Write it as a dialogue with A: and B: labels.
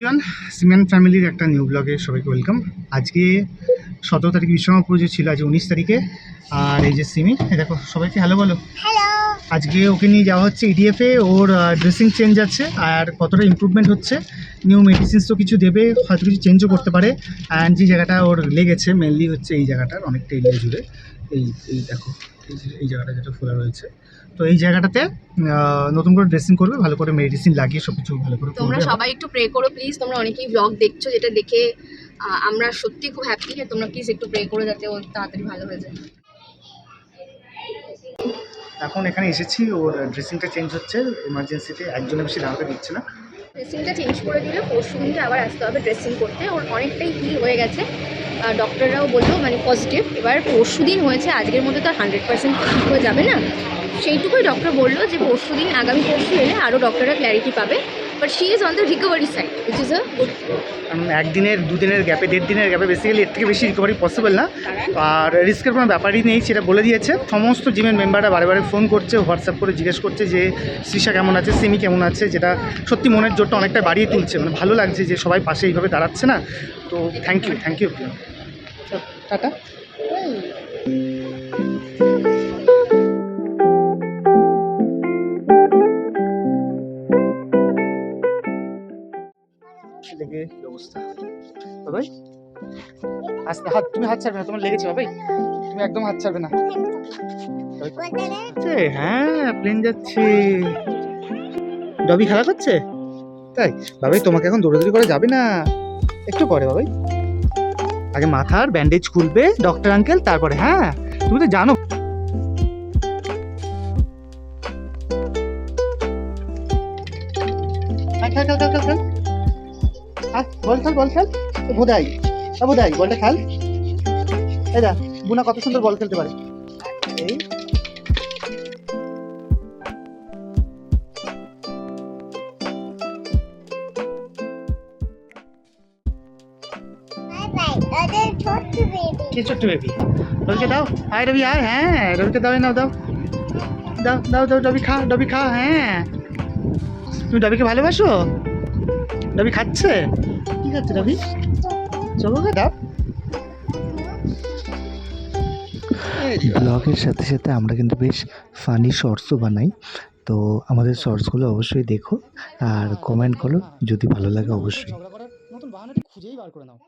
A: Cement ফ্যামিলির একটা new ব্লগে সবাইকে ওয়েলকাম। আজকে 17 তারিখে বিশ্বকর্মা পুজো ছিল, আজ 19 তারিখে। আর এই যে সিমি, দেখো সবাইকে হ্যালো বলো।
B: হ্যালো।
A: আজকে ওকে নিয়ে যাওয়া হচ্ছে ইডিএফে। ওর ড্রেসিং চেঞ্জ আছে আর কতটা ইমপ্রুভমেন্ট হচ্ছে, নিউ মেডিসিনস তো কিছু দেবে, হয়তো কিছু চেঞ্জও করতে পারে। অ্যান্ড যে জায়গাটা ওর লেগেছে মেনলি হচ্ছে এই জায়গাটার অনেকটা এরিয়া জুড়ে, এই দেখো এই জায়গাটা যেটা ফোলা রয়েছে, তো এই জায়গাটাতে নতুন করে ড্রেসিং করবে, ভালো করে মেডিসিন লাগিয়ে সব কিছু ভালো করে
B: তোমরা
A: করবে।
B: সবাই একটু প্রে করো প্লিজ। তোমরা অনেকেই ব্লগ দেখছো, যেটা দেখে আমরা সত্যি খুব হ্যাপি। তোমরা প্লিজ একটু প্রে করো যাতে ও তাড়াতাড়ি ভালো হয়ে যায়।
A: এখন এখানে এসেছি, ওর ড্রেসিংটা চেঞ্জ হচ্ছে এমার্জেন্সিতে, একজনের বেশি দাঁড়াতে দিচ্ছে না।
B: ড্রেসিংটা চেঞ্জ করে দিলে পরশু দিনকে আবার আসতে হবে ড্রেসিং করতে। ওর অনেকটাই হিল হয়ে গেছে, ডক্টররাও বললো মানে পজিটিভ। এবার পরশু দিন হয়েছে, আজকের মধ্যে তো 100% ঠিক হয়ে যাবে না, সেইটুকুই ডক্টর বললো যে পরশু দিন আগামী পরশু এলে আরও ডক্টররা ক্ল্যারিটি পাবে। But she is on the recovery side, which is a good.
A: একদিনের দুদিনের গ্যাপে, 1.5 দিনের গ্যাপে বেসিক্যালি এর থেকে বেশি রিকভারি পসিবল না। আর রিস্কের কোনো ব্যাপারই নেই, সেটা বলে দিয়েছে। সমস্ত জিমের মেম্বাররা বারে বারে ফোন করছে, হোয়াটসঅ্যাপ করে জিজ্ঞেস করছে যে শ্রীষা কেমন আছে, সিমি কেমন আছে, যেটা সত্যি মনের জোরটা অনেকটা বাড়িয়ে তুলছে। মানে ভালো লাগছে যে সবাই পাশে এইভাবে দাঁড়াচ্ছে না। তো থ্যাংক ইউ টাটা। লেগে কি অবস্থা বাবাই? আস্তে হাত, তুমি হাত ছাড়বে না, তোমার লেগেছে বাবাই, তুমি একদম হাত ছাড়বে না। হ্যাঁ প্লেন যাচ্ছে, ডবি খেলা করছে তাই। বাবাই তোমাকে এখন দৌড়াদৌড়ি করে যাবে না, একটু পরে বাবাই। আগে মাথার ব্যান্ডেজ খুলবে ডক্টর আঙ্কেল, তারপরে। হ্যাঁ তুমি তো জানো। বল খেল বোধাই, বলটা খেল। এই দেখ বুনা কত সুন্দর বল খেলতে পারে। এই ছোট্ট বেবি, রবিকে দাও। আয় রবি আয়, হ্যাঁ রবিকে দাও, নাও দাও দাও দাও দাও, ডবি খা। হ্যাঁ তুমি ডবিকে ভালোবাসো? ডবি খাচ্ছে, কি খাচ্ছে ডবি? চলো দাও।
C: ব্লগের সাথে সাথে আমরা কিন্তু বেশ ফানি শর্টসও বানাই, তো আমাদের শর্টসগুলো অবশ্যই দেখো আর কমেন্ট করো যদি ভালো লাগে। অবশ্যই
A: ঝগড়া করার নতুন বাহানাটি খুঁজেই বার করে নাও।